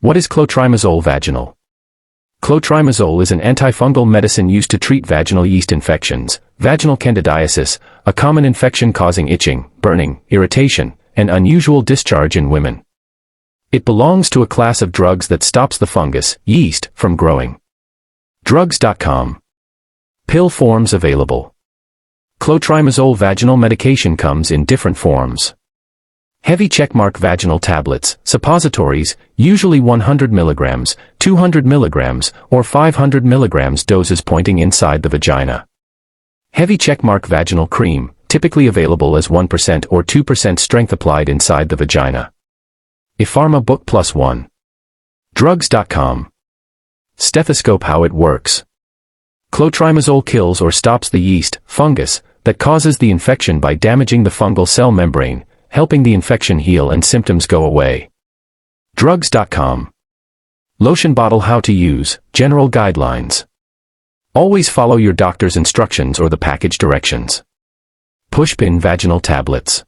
What is clotrimazole vaginal? Clotrimazole is an antifungal medicine used to treat vaginal yeast infections, vaginal candidiasis, a common infection causing itching, burning, irritation, and unusual discharge in women. It belongs to a class of drugs that stops the fungus, yeast, from growing. Drugs.com. Pill forms available. Clotrimazole vaginal medication comes in different forms. Heavy checkmark vaginal tablets, suppositories, usually 100 mg, 200 mg, or 500 mg doses pointing inside the vagina. Heavy checkmark vaginal cream, typically available as 1% or 2% strength applied inside the vagina. Pharma Book Plus 1. Drugs.com. Stethoscope. How it works. Clotrimazole kills or stops the yeast, fungus, that causes the infection by damaging the fungal cell membrane, helping the infection heal and symptoms go away. Drugs.com. Lotion bottle. How to use, general guidelines. Always follow your doctor's instructions or the package directions. Pushpin vaginal tablets.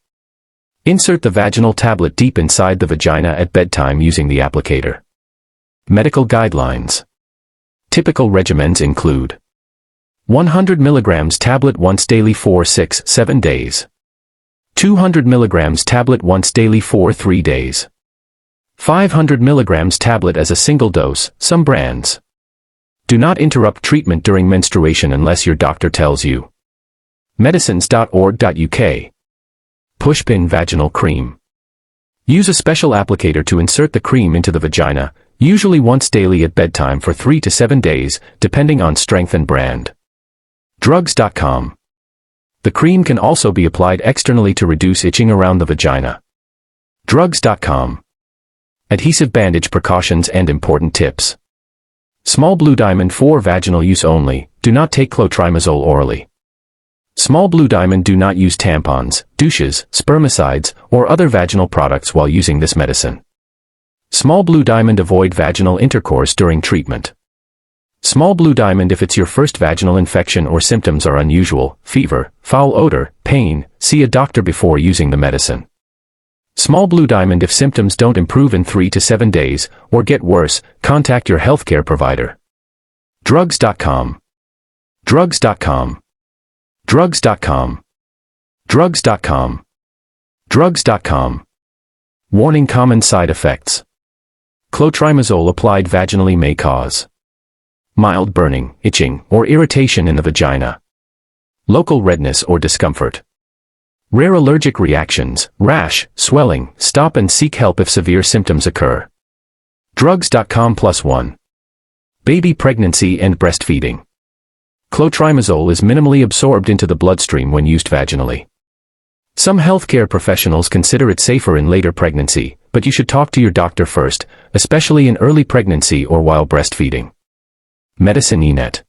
Insert the vaginal tablet deep inside the vagina at bedtime using the applicator. Medical guidelines. Typical regimens include 100 mg tablet once daily 4, 6, 7 days. 200 mg tablet once daily for 3 days. 500 mg tablet as a single dose, some brands. Do not interrupt treatment during menstruation unless your doctor tells you. Medicines.org.uk. Pushpin vaginal cream. Use a special applicator to insert the cream into the vagina, usually once daily at bedtime for 3 to 7 days, depending on strength and brand. Drugs.com. The cream can also be applied externally to reduce itching around the vagina. Drugs.com. Adhesive bandage precautions and important tips. Small blue diamond for vaginal use only, do not take clotrimazole orally. Small blue diamond. Do not use tampons, douches, spermicides, or other vaginal products while using this medicine. Small blue diamond. Avoid vaginal intercourse during treatment. Small blue diamond. If it's your first vaginal infection or symptoms are unusual, fever, foul odor, pain, see a doctor before using the medicine. Small blue diamond. If symptoms don't improve in 3 to 7 days, or get worse, contact your healthcare provider. Drugs.com. Drugs.com. Drugs.com. Drugs.com. Drugs.com. Warning: common side effects. Clotrimazole applied vaginally may cause mild burning, itching, or irritation in the vagina. Local redness or discomfort. Rare allergic reactions, rash, swelling. Stop and seek help if severe symptoms occur. Drugs.com Plus 1. Baby pregnancy and breastfeeding. Clotrimazole is minimally absorbed into the bloodstream when used vaginally. Some healthcare professionals consider it safer in later pregnancy, but you should talk to your doctor first, especially in early pregnancy or while breastfeeding. Medicine.net